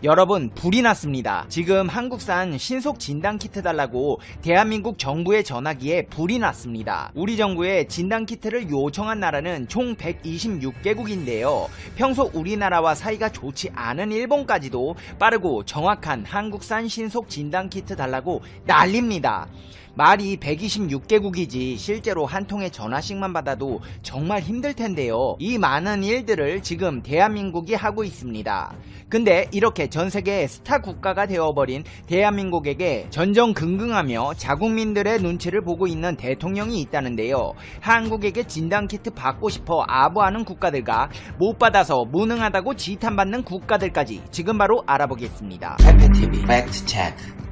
여러분, 불이 났습니다. 지금 한국산 신속 진단키트 달라고 대한민국 정부의 전화기에 불이 났습니다. 우리 정부에 진단키트를 요청한 나라는 총 126개국인데요. 평소 우리나라와 사이가 좋지 않은 일본까지도 빠르고 정확한 한국산 신속 진단키트 달라고 난립니다. 말이 126개국이지 실제로 한 통의 전화씩만 받아도 정말 힘들 텐데요. 이 많은 일들을 지금 대한민국이 하고 있습니다. 근데 이렇게 전 세계의 스타 국가가 되어버린 대한민국에게 전전긍긍하며 자국민들의 눈치를 보고 있는 대통령이 있다는데요. 한국에게 진단키트 받고 싶어 아부하는 국가들과 못 받아서 무능하다고 지탄받는 국가들까지 지금 바로 알아보겠습니다. 팩트TV 팩트체크.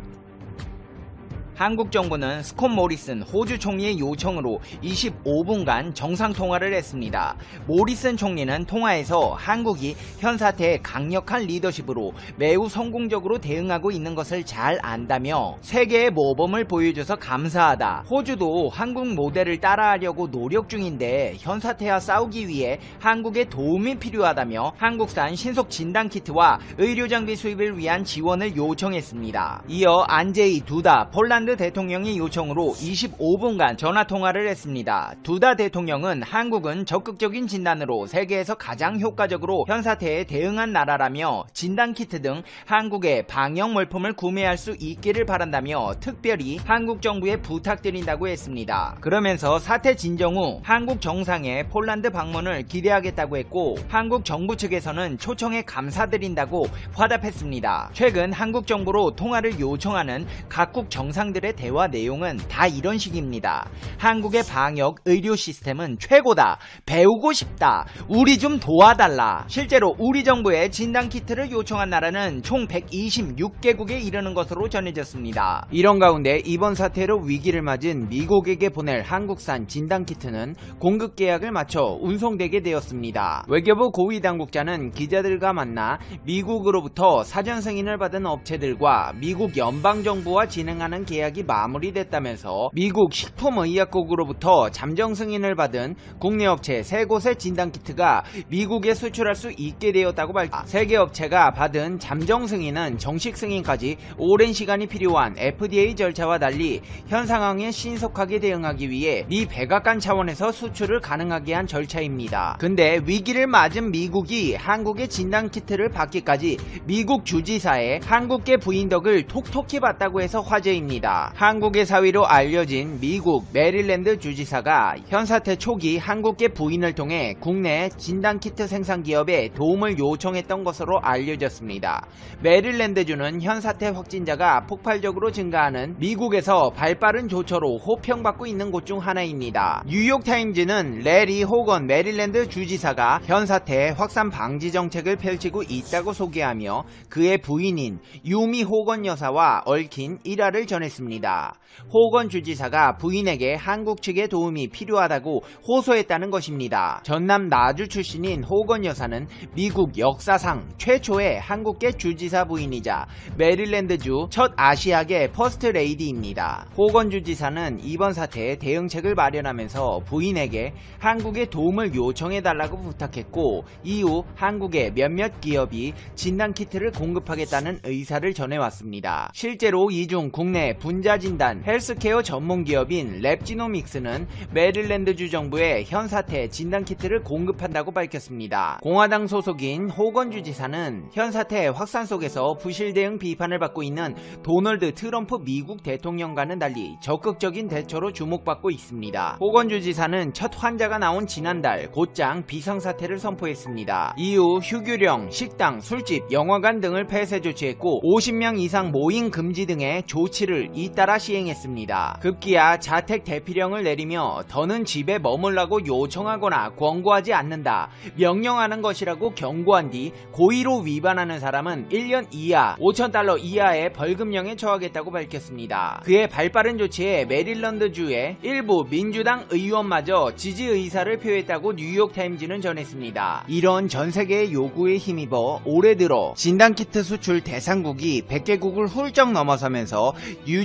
한국 정부는 스콧 모리슨 호주 총리의 요청으로 25분간 정상통화를 했습니다. 모리슨 총리는 통화에서 한국이 현 사태에 강력한 리더십으로 매우 성공적으로 대응하고 있는 것을 잘 안다며 세계의 모범을 보여줘서 감사하다. 호주도 한국 모델을 따라하려고 노력 중인데 현 사태와 싸우기 위해 한국의 도움이 필요하다며 한국산 신속 진단키트와 의료장비 수입을 위한 지원을 요청했습니다. 이어 안제이 두다 폴란드 대통령의 요청으로 25분간 전화통화를 했습니다. 두다 대통령은 한국은 적극적인 진단으로 세계에서 가장 효과적으로 현 사태에 대응한 나라라며 진단키트 등 한국의 방역 물품을 구매할 수 있기를 바란다며 특별히 한국 정부에 부탁드린다고 했습니다. 그러면서 사태 진정 후 한국 정상의 폴란드 방문을 기대하겠다고 했고 한국 정부 측에서는 초청에 감사드린다고 화답했습니다. 최근 한국 정부로 통화를 요청하는 각국 정상들의 대화 내용은 다 이런 식입니다. 한국의 방역 의료 시스템은 최고다. 배우고 싶다. 우리 좀 도와달라. 실제로 우리 정부에 진단키트를 요청한 나라는 총 126개국에 이르는 것으로 전해졌습니다. 이런 가운데 이번 사태로 위기를 맞은 미국에게 보낼 한국산 진단키트는 공급 계약을 마쳐 운송되게 되었습니다. 외교부 고위 당국자는 기자들과 만나 미국으로부터 사전 승인을 받은 업체들과 미국 연방정부와 진행하는 계약이 마무리됐다면서 미국 식품의약국으로부터 잠정 승인을 받은 국내 업체 3곳의 진단키트가 미국에 수출할 수 있게 되었다고 밝혔습니다. 3개 업체가 받은 잠정 승인은 정식 승인까지 오랜 시간이 필요한 FDA 절차와 달리 현 상황에 신속하게 대응하기 위해 미 백악관 차원에서 수출을 가능하게 한 절차입니다. 근데 위기를 맞은 미국이 한국의 진단키트를 받기까지 미국 주지사의 한국계 부인 덕을 톡톡히 봤다고 해서 화제입니다. 한국의 사위로 알려진 미국 메릴랜드 주지사가 현 사태 초기 한국계 부인을 통해 국내 진단키트 생산 기업에 도움을 요청했던 것으로 알려졌습니다. 메릴랜드주는 현 사태 확진자가 폭발적으로 증가하는 미국에서 발빠른 조처로 호평받고 있는 곳 중 하나입니다. 뉴욕타임즈는 레리 호건 메릴랜드 주지사가 현 사태 확산 방지 정책을 펼치고 있다고 소개하며 그의 부인인 유미 호건 여사와 얽힌 일화를 전했습니다. 호건 주지사가 부인에게 한국 측의 도움이 필요하다고 호소했다는 것입니다. 전남 나주 출신인 호건 여사는 미국 역사상 최초의 한국계 주지사 부인이자 메릴랜드주 첫 아시아계 퍼스트 레이디입니다. 호건 주지사는 이번 사태에 대응책을 마련하면서 부인에게 한국의 도움을 요청해달라고 부탁했고 이후 한국의 몇몇 기업이 진단키트를 공급하겠다는 의사를 전해왔습니다. 실제로 이 중 국내 분자진단 헬스케어 전문기업인 랩지노믹스는 메릴랜드주 정부에 현 사태 진단키트를 공급한다고 밝혔습니다. 공화당 소속인 호건 주지사는 현 사태 확산 속에서 부실 대응 비판을 받고 있는 도널드 트럼프 미국 대통령과는 달리 적극적인 대처로 주목받고 있습니다. 호건 주지사는 첫 환자가 나온 지난달 곧장 비상사태를 선포했습니다. 이후 휴교령, 식당, 술집, 영화관 등을 폐쇄 조치했고 50명 이상 모임 금지 등의 조치를 잇따라 시행했습니다. 급기야 자택 대피령을 내리며 더는 집에 머물라고 요청하거나 권고하지 않는다. 명령하는 것이라고 경고한 뒤 고의로 위반하는 사람은 1년 이하 5,000달러 이하의 벌금령에 처하겠다고 밝혔습니다. 그의 발빠른 조치에 메릴랜드주의 일부 민주당 의원마저 지지 의사를 표했다고 뉴욕타임즈는 전했습니다. 이런 전세계의 요구에 힘입어 올해 들어 진단키트 수출 대상국이 100개국을 훌쩍 넘어서면서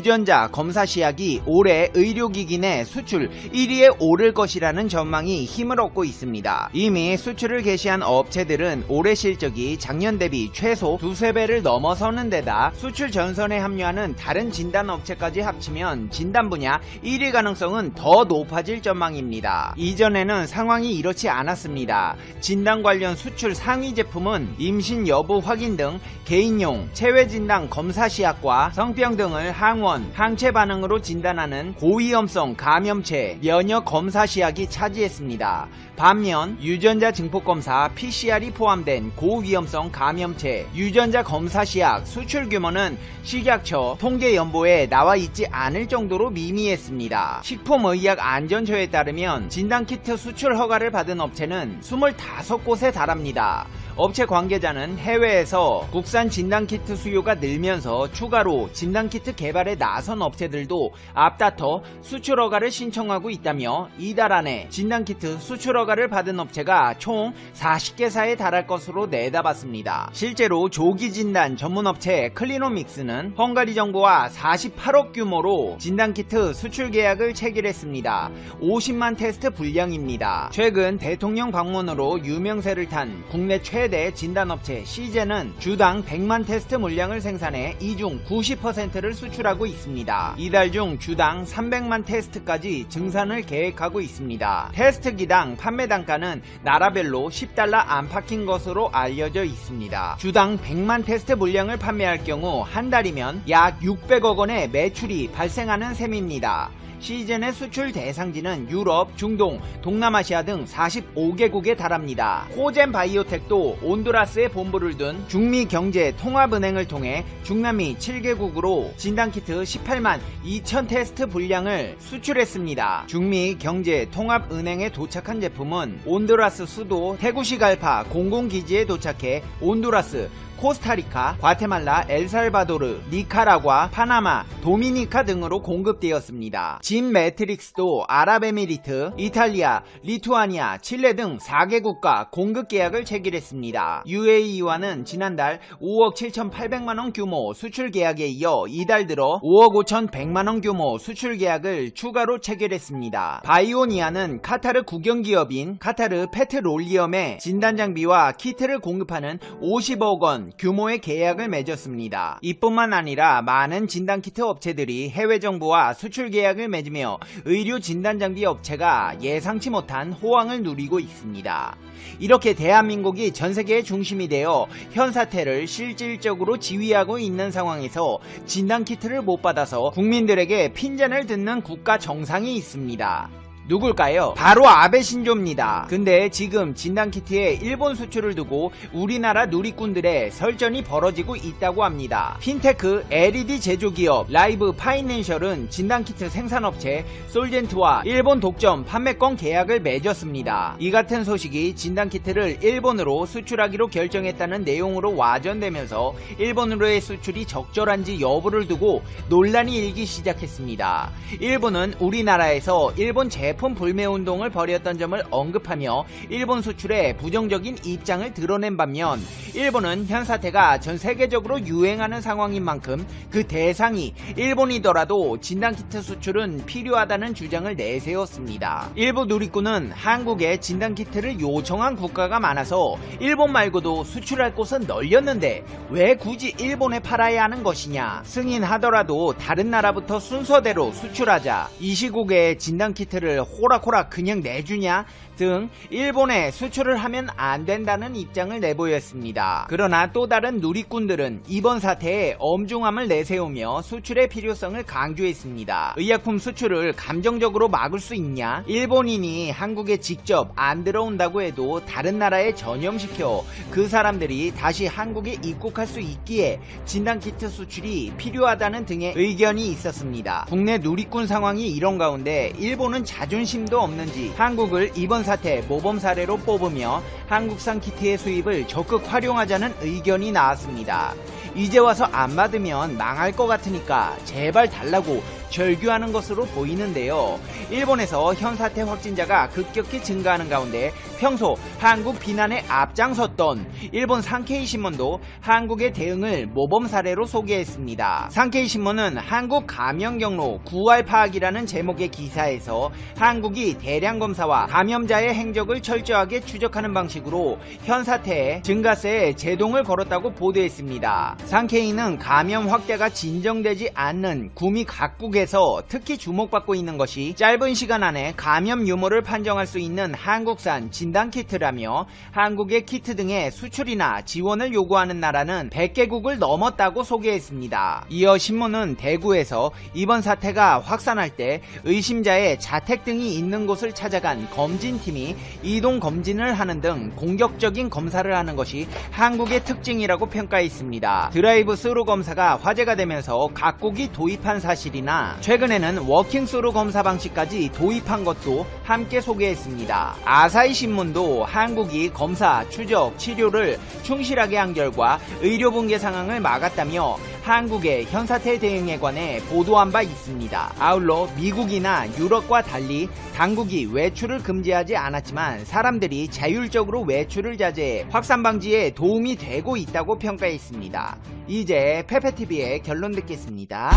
유전자 검사 시약이 올해 의료기기 내 수출 1위에 오를 것이라는 전망이 힘을 얻고 있습니다. 이미 수출을 개시한 업체들은 올해 실적이 작년 대비 최소 두세 배를 넘어서는 데다 수출 전선에 합류하는 다른 진단 업체까지 합치면 진단 분야 1위 가능성은 더 높아질 전망입니다. 이전에는 상황이 이렇지 않았습니다. 진단 관련 수출 상위 제품은 임신 여부 확인 등 개인용 체외 진단 검사 시약과 성병 등을 항원, 항체 반응으로 진단하는 고위험성 감염체 면역 검사 시약이 차지했습니다. 반면 유전자 증폭 검사 PCR이 포함된 고위험성 감염체 유전자 검사 시약 수출 규모는 식약처 통계연보에 나와 있지 않을 정도로 미미했습니다. 식품의약안전처에 따르면 진단키트 수출 허가를 받은 업체는 25곳에 달합니다. 업체 관계자는 해외에서 국산 진단키트 수요가 늘면서 추가로 진단키트 개발에 나선 업체들도 앞다퉈 수출 허가를 신청하고 있다며 이달 안에 진단키트 수출 허가를 받은 업체가 총 40개사에 달할 것으로 내다봤습니다. 실제로 조기 진단 전문업체 클리노믹스는 헝가리 정부와 48억 규모로 진단키트 수출 계약을 체결했습니다. 50만 테스트 분량입니다. 최근 대통령 방문으로 유명세를 탄 국내 최대 진단업체 시젠은 주당 100만 테스트 물량을 생산해 이 중 90%를 수출하고 있습니다. 이달 중 주당 300만 테스트까지 증산을 계획하고 있습니다. 테스트기당 판매 단가는 나라별로 $10 안팎인 것으로 알려져 있습니다. 주당 100만 테스트 물량을 판매할 경우 한 달이면 약 600억 원의 매출이 발생하는 셈입니다. 시즌의 수출 대상지는 유럽, 중동, 동남아시아 등 45개국에 달합니다. 호젠 바이오텍도 온두라스에 본부를 둔 중미경제통합은행을 통해 중남미 7개국으로 진단키트 18만 2천 테스트 분량을 수출했습니다. 중미경제통합은행에 도착한 제품은 온두라스 수도 테구시갈파 공공기지에 도착해 온두라스, 코스타리카, 과테말라, 엘살바도르, 니카라과, 파나마, 도미니카 등으로 공급되었습니다. 진 매트릭스도 아랍에미리트, 이탈리아, 리투아니아, 칠레 등 4개국과 공급 계약을 체결했습니다. UAE와는 지난달 5억 7,800만원 규모 수출 계약에 이어 이달 들어 5억 5,100만원 규모 수출 계약을 추가로 체결했습니다. 바이오니아는 카타르 국영기업인 카타르 페트롤리엄에 진단장비와 키트를 공급하는 50억 원 규모의 계약을 맺었습니다. 이뿐만 아니라 많은 진단키트 업체들이 해외 정부와 수출 계약을 맺으며 의료 진단장비 업체가 예상치 못한 호황을 누리고 있습니다. 이렇게 대한민국이 전세계의 중심이 되어 현 사태를 실질적으로 지휘하고 있는 상황에서 진단키트를 못 받아서 국민들에게 핀잔을 듣는 국가 정상이 있습니다. 누굴까요? 바로 아베 신조입니다. 근데 지금 진단키트에 일본 수출을 두고 우리나라 누리꾼들의 설전이 벌어지고 있다고 합니다. 핀테크 LED 제조기업 라이브 파이낸셜은 진단키트 생산업체 솔젠트와 일본 독점 판매권 계약을 맺었습니다. 이 같은 소식이 진단키트를 일본으로 수출하기로 결정했다는 내용으로 와전되면서 일본으로의 수출이 적절한지 여부를 두고 논란이 일기 시작했습니다. 일본은 우리나라에서 일본 제품 불매운동을 벌였던 점을 언급하며 일본 수출에 부정적인 입장을 드러낸 반면 일본은 현 사태가 전 세계적으로 유행하는 상황인 만큼 그 대상이 일본이더라도 진단키트 수출은 필요하다는 주장을 내세웠습니다. 일부 누리꾼은 한국에 진단키트를 요청한 국가가 많아서 일본 말고도 수출할 곳은 널렸는데 왜 굳이 일본에 팔아야 하는 것이냐, 승인하더라도 다른 나라부터 순서대로 수출하자, 이 시국에 진단키트를 호락호락 그냥 내주냐 등 일본에 수출을 하면 안 된다는 입장을 내보였습니다. 그러나 또 다른 누리꾼들은 이번 사태에 엄중함을 내세우며 수출의 필요성을 강조했습니다. 의약품 수출을 감정적으로 막을 수 있냐? 일본인이 한국에 직접 안 들어온다고 해도 다른 나라에 전염시켜 그 사람들이 다시 한국에 입국할 수 있기에 진단키트 수출이 필요하다는 등의 의견이 있었습니다. 국내 누리꾼 상황이 이런 가운데 일본은 자존심도 없는지 한국을 이번 사태 모범 사례로 뽑으며 한국산 키트의 수입을 적극 활용하자는 의견이 나왔습니다. 이제 와서 안 받으면 망할 것 같으니까 제발 달라고 절규하는 것으로 보이는데요. 일본에서 현사태 확진자가 급격히 증가하는 가운데 평소 한국 비난에 앞장섰던 일본 산케이 신문도 한국의 대응을 모범 사례로 소개했습니다. 산케이 신문은 한국 감염 경로 9할 파악이라는 제목의 기사에서 한국이 대량 검사와 감염자의 행적을 철저하게 추적하는 방식으로 현사태의 증가세에 제동을 걸었다고 보도했습니다. 산케이는 감염 확대가 진정되지 않는 구미 각국에서 특히 주목받고 있는 것이 짧은 시간 안에 감염 유무를 판정할 수 있는 한국산 진단키트라며 한국의 키트 등의 수출이나 지원을 요구하는 나라는 100개국을 넘었다고 소개했습니다. 이어 신문은 대구에서 이번 사태가 확산할 때 의심자의 자택 등이 있는 곳을 찾아간 검진팀이 이동 검진을 하는 등 공격적인 검사를 하는 것이 한국의 특징이라고 평가했습니다. 드라이브 스루 검사가 화제가 되면서 각국이 도입한 사실이나 최근에는 워킹 스루 검사 방식까지 도입한 것도 함께 소개했습니다. 아사히 신문도 한국이 검사, 추적, 치료를 충실하게 한 결과 의료 붕괴 상황을 막았다며 한국의 현사태 대응에 관해 보도한 바 있습니다. 아울러 미국이나 유럽과 달리 당국이 외출을 금지하지 않았지만 사람들이 자율적으로 외출을 자제해 확산 방지에 도움이 되고 있다고 평가했습니다. 이제 페페TV의 결론 듣겠습니다.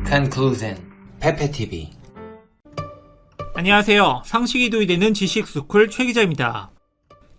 Conclusion. 페페TV. 안녕하세요. 상식이 도입되는 지식스쿨 최기자입니다.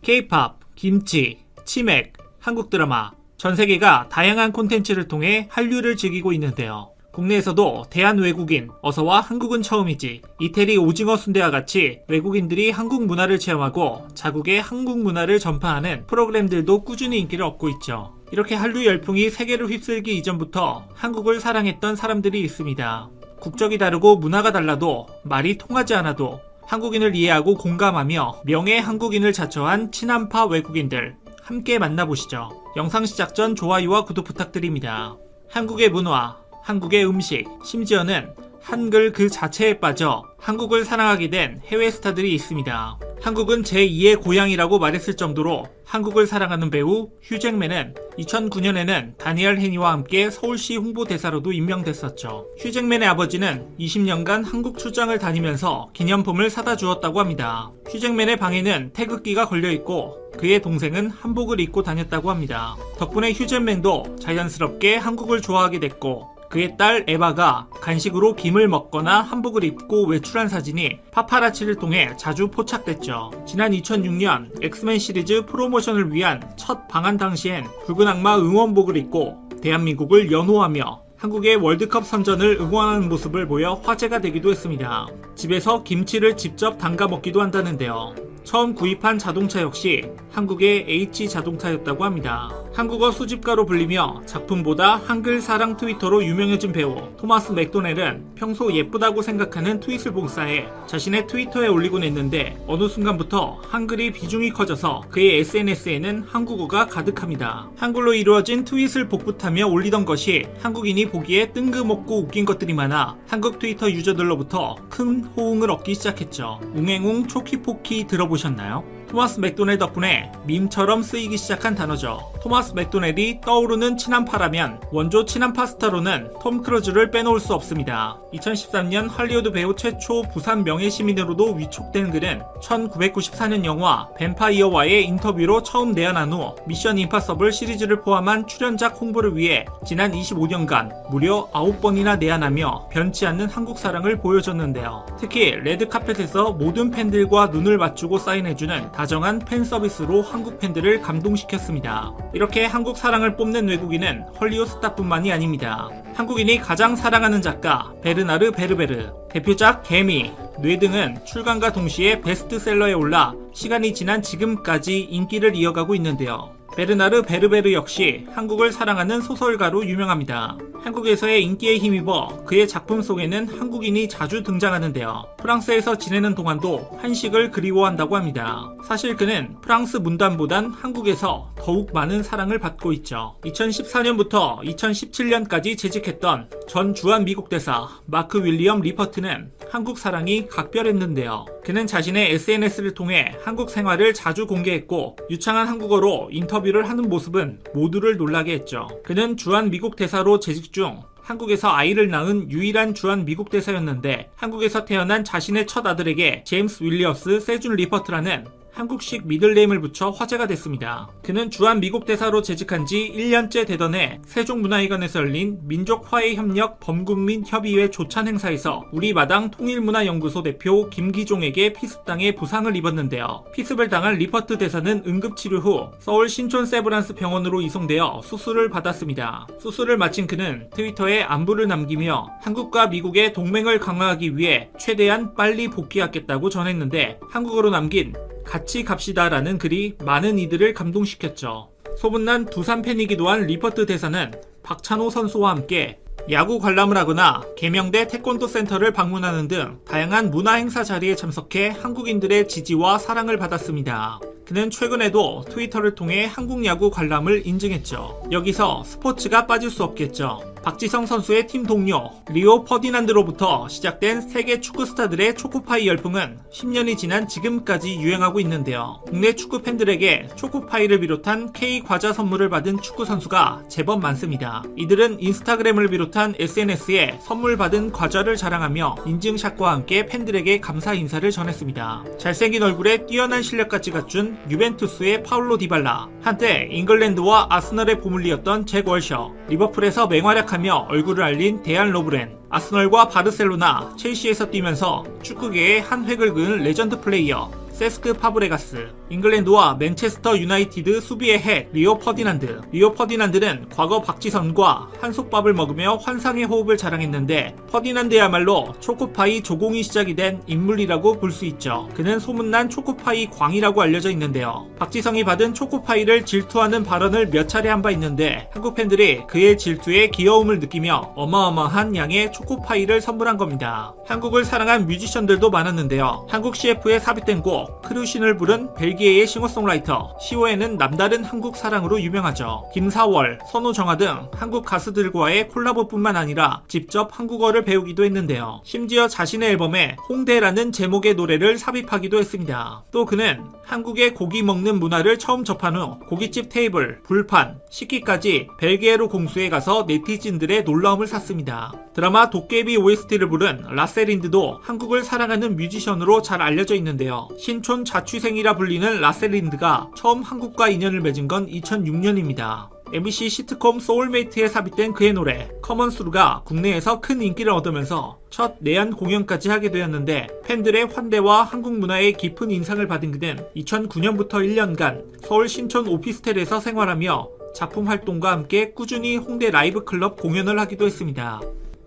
K-POP, 김치, 치맥, 한국 드라마, 전 세계가 다양한 콘텐츠를 통해 한류를 즐기고 있는데요. 국내에서도 대한 외국인, 어서와 한국은 처음이지, 이태리 오징어 순대와 같이 외국인들이 한국 문화를 체험하고 자국의 한국 문화를 전파하는 프로그램들도 꾸준히 인기를 얻고 있죠. 이렇게 한류 열풍이 세계를 휩쓸기 이전부터 한국을 사랑했던 사람들이 있습니다. 국적이 다르고 문화가 달라도 말이 통하지 않아도 한국인을 이해하고 공감하며 명예 한국인을 자처한 친한파 외국인들 함께 만나보시죠. 영상 시작 전 좋아요와 구독 부탁드립니다. 한국의 문화, 한국의 음식, 심지어는 한글 그 자체에 빠져 한국을 사랑하게 된 해외 스타들이 있습니다. 한국은 제2의 고향이라고 말했을 정도로 한국을 사랑하는 배우 휴잭맨은 2009년에는 다니엘 해니와 함께 서울시 홍보대사로도 임명됐었죠. 휴잭맨의 아버지는 20년간 한국 출장을 다니면서 기념품을 사다 주었다고 합니다. 휴잭맨의 방에는 태극기가 걸려있고 그의 동생은 한복을 입고 다녔다고 합니다. 덕분에 휴잭맨도 자연스럽게 한국을 좋아하게 됐고 그의 딸 에바가 간식으로 김을 먹거나 한복을 입고 외출한 사진이 파파라치를 통해 자주 포착됐죠. 지난 2006년 엑스맨 시리즈 프로모션을 위한 첫 방한 당시엔 붉은 악마 응원복을 입고 대한민국을 연호하며 한국의 월드컵 선전을 응원하는 모습을 보여 화제가 되기도 했습니다. 집에서 김치를 직접 담가 먹기도 한다는데요. 처음 구입한 자동차 역시 한국의 H자동차였다고 합니다. 한국어 수집가로 불리며 작품보다 한글 사랑 트위터로 유명해진 배우 토마스 맥도넬은 평소 예쁘다고 생각하는 트윗을 복사해 자신의 트위터에 올리곤 했는데 어느 순간부터 한글이 비중이 커져서 그의 SNS에는 한국어가 가득합니다. 한글로 이루어진 트윗을 복붙하며 올리던 것이 한국인이 보기에 뜬금없고 웃긴 것들이 많아 한국 트위터 유저들로부터 큰 호응을 얻기 시작했죠. 웅행웅 초키포키 들어보셨나요? 토마스 맥도넬 덕분에 밈처럼 쓰이기 시작한 단어죠. 토마스 맥도넬이 떠오르는 친한파라면 원조 친한파 스타로는 톰 크루즈를 빼놓을 수 없습니다. 2013년 할리우드 배우 최초 부산 명예시민으로도 위촉된 그는 1994년 영화 뱀파이어와의 인터뷰로 처음 내한한 후 미션 임파서블 시리즈를 포함한 출연작 홍보를 위해 지난 25년간 무려 9번이나 내한하며 변치 않는 한국 사랑을 보여줬는데요. 특히 레드카펫에서 모든 팬들과 눈을 맞추고 사인해주는 다정한 팬 서비스로 한국 팬들을 감동시켰습니다. 이렇게 한국 사랑을 뽐낸 외국인은 헐리우드 스타뿐만이 아닙니다. 한국인이 가장 사랑하는 작가 베르나르 베르베르, 대표작 개미, 뇌 등은 출간과 동시에 베스트셀러에 올라 시간이 지난 지금까지 인기를 이어가고 있는데요. 베르나르 베르베르 역시 한국을 사랑하는 소설가로 유명합니다. 한국에서의 인기에 힘입어 그의 작품 속에는 한국인이 자주 등장하는데요. 프랑스에서 지내는 동안도 한식을 그리워한다고 합니다. 사실 그는 프랑스 문단보단 한국에서 더욱 많은 사랑을 받고 있죠. 2014년부터 2017년까지 재직했던 전 주한 미국 대사 마크 윌리엄 리퍼트는 한국 사랑이 각별했는데요. 그는 자신의 SNS를 통해 한국 생활을 자주 공개했고 유창한 한국어로 인터뷰를 하는 모습은 모두를 놀라게 했죠. 그는 주한 미국 대사로 재직 중 한국에서 아이를 낳은 유일한 주한 미국 대사였는데 한국에서 태어난 자신의 첫 아들에게 제임스 윌리엄스 세준 리퍼트라는 한국식 미들네임을 붙여 화제가 됐습니다. 그는 주한 미국 대사로 재직한 지 1년째 되던 해 세종문화회관에서 열린 민족화해협력 범국민협의회 조찬 행사에서 우리마당 통일문화연구소 대표 김기종에게 피습당해 부상을 입었는데요. 피습을 당한 리퍼트 대사는 응급치료 후 서울 신촌 세브란스 병원으로 이송되어 수술을 받았습니다. 수술을 마친 그는 트위터에 안부를 남기며 한국과 미국의 동맹을 강화하기 위해 최대한 빨리 복귀하겠다고 전했는데 한국어로 남긴 같이 갑시다라는 글이 많은 이들을 감동시켰죠. 소문난 두산 팬이기도 한 리퍼트 대사는 박찬호 선수와 함께 야구 관람을 하거나 계명대 태권도 센터를 방문하는 등 다양한 문화 행사 자리에 참석해 한국인들의 지지와 사랑을 받았습니다. 그는 최근에도 트위터를 통해 한국 야구 관람을 인증했죠. 여기서 스포츠가 빠질 수 없겠죠. 박지성 선수의 팀 동료 리오 퍼디난드로부터 시작된 세계 축구 스타들의 초코파이 열풍은 10년이 지난 지금까지 유행하고 있는데요. 국내 축구 팬들에게 초코파이를 비롯한 K 과자 선물을 받은 축구 선수가 제법 많습니다. 이들은 인스타그램을 비롯한 SNS에 선물 받은 과자를 자랑하며 인증샷과 함께 팬들에게 감사 인사를 전했습니다. 잘생긴 얼굴에 뛰어난 실력까지 갖춘 유벤투스의 파울로 디발라, 한때 잉글랜드와 아스널의 보물리였던 잭 월셔, 리버풀에서 맹활약하며 얼굴을 알린 데안 로브렌, 아스널과 바르셀로나, 첼시에서 뛰면서 축구계의 한 획을 그은 레전드 플레이어 세스크 파브레가스, 잉글랜드와 맨체스터 유나이티드 수비의 핵 리오 퍼디난드. 리오 퍼디난드는 과거 박지선과 한솥밥을 먹으며 환상의 호흡을 자랑했는데 퍼디난드야말로 초코파이 조공이 시작이 된 인물이라고 볼 수 있죠. 그는 소문난 초코파이 광이라고 알려져 있는데요. 박지성이 받은 초코파이를 질투하는 발언을 몇 차례 한 바 있는데 한국 팬들이 그의 질투에 귀여움을 느끼며 어마어마한 양의 초코파이를 선물한 겁니다. 한국을 사랑한 뮤지션들도 많았는데요. 한국 CF에 삽입된 곡 크루신을 부른 벨기에의 싱어송라이터 시오에는 남다른 한국 사랑으로 유명하죠. 김사월, 선우정아 등 한국 가수들과의 콜라보뿐만 아니라 직접 한국어를 배우기도 했는데요. 심지어 자신의 앨범에 홍대라는 제목의 노래를 삽입하기도 했습니다. 또 그는 한국의 고기 먹는 문화를 처음 접한 후 고깃집 테이블, 불판, 식기까지 벨기에로 공수해 가서 네티즌들의 놀라움을 샀습니다. 드라마 도깨비 OST를 부른 라셀린드도 한국을 사랑하는 뮤지션으로 잘 알려져 있는데요. 신촌 자취생이라 불리는 라셀린드가 처음 한국과 인연을 맺은 건 2006년입니다. MBC 시트콤 소울메이트에 삽입된 그의 노래 커먼스루가 국내에서 큰 인기를 얻으면서 첫 내한 공연까지 하게 되었는데 팬들의 환대와 한국 문화에 깊은 인상을 받은 그는 2009년부터 1년간 서울 신촌 오피스텔에서 생활하며 작품 활동과 함께 꾸준히 홍대 라이브 클럽 공연을 하기도 했습니다.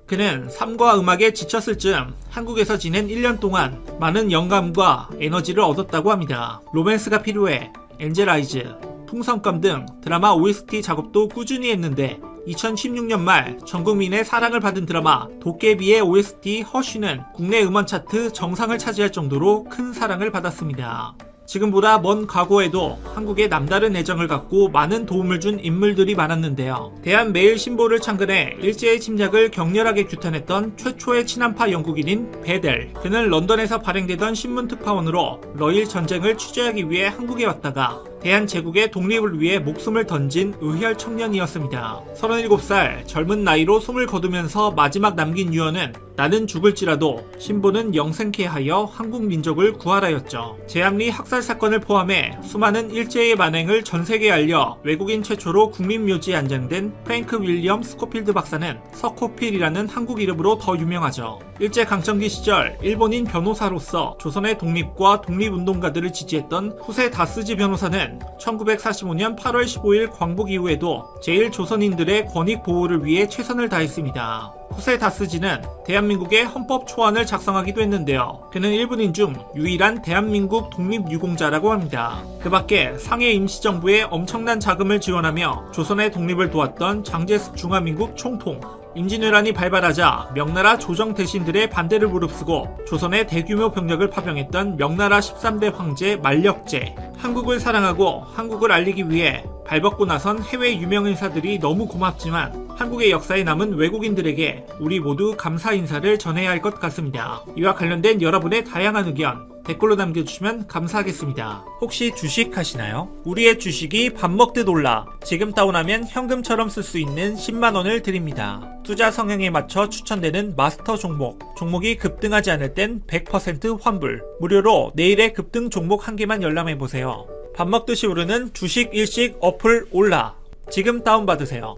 그는 삶과 음악에 지쳤을 즈음 한국에서 지낸 1년 동안 많은 영감과 에너지를 얻었다고 합니다. 로맨스가 필요해, 엔젤아이즈, 풍선껌 등 드라마 OST 작업도 꾸준히 했는데 2016년 말 전국민의 사랑을 받은 드라마 도깨비의 OST 허쉬는 국내 음원 차트 정상을 차지할 정도로 큰 사랑을 받았습니다. 지금보다 먼 과거에도 한국에 남다른 애정을 갖고 많은 도움을 준 인물들이 많았는데요. 대한매일신보를 창건해 일제의 침략을 격렬하게 규탄했던 최초의 친한파 영국인인 베델. 그는 런던에서 발행되던 신문특파원으로 러일 전쟁을 취재하기 위해 한국에 왔다가 대한제국의 독립을 위해 목숨을 던진 의혈 청년이었습니다. 37살 젊은 나이로 숨을 거두면서 마지막 남긴 유언은 나는 죽을지라도 신보는 영생케 하여 한국 민족을 구하라였죠. 제암리 학살 사건을 포함해 수많은 일제의 만행을 전 세계에 알려 외국인 최초로 국립묘지에 안장된 프랭크 윌리엄 스코필드 박사는 서코필이라는 한국 이름으로 더 유명하죠. 일제강점기 시절 일본인 변호사로서 조선의 독립과 독립운동가들을 지지했던 후세 다스지 변호사는 1945년 8월 15일 광복 이후에도 제1조선인들의 권익 보호를 위해 최선을 다했습니다. 후세 다스지는 대한민국의 헌법 초안을 작성하기도 했는데요. 그는 일본인 중 유일한 대한민국 독립유공자라고 합니다. 그 밖에 상해 임시정부에 엄청난 자금을 지원하며 조선의 독립을 도왔던 장제스 중화민국 총통, 임진왜란이 발발하자 명나라 조정 대신들의 반대를 무릅쓰고 조선의 대규모 병력을 파병했던 명나라 13대 황제 만력제, 한국을 사랑하고 한국을 알리기 위해 발벗고 나선 해외 유명 인사들이 너무 고맙지만 한국의 역사에 남은 외국인들에게 우리 모두 감사 인사를 전해야 할 것 같습니다. 이와 관련된 여러분의 다양한 의견 댓글로 남겨주시면 감사하겠습니다. 혹시 주식 하시나요? 우리의 주식이 밥 먹듯 올라 지금 다운하면 현금처럼 쓸 수 있는 10만원을 드립니다. 투자 성향에 맞춰 추천되는 마스터 종목이 급등하지 않을 땐 100% 환불, 무료로 내일의 급등 종목 한 개만 열람해보세요. 밥 먹듯이 오르는 주식 일식 어플 올라 지금 다운받으세요.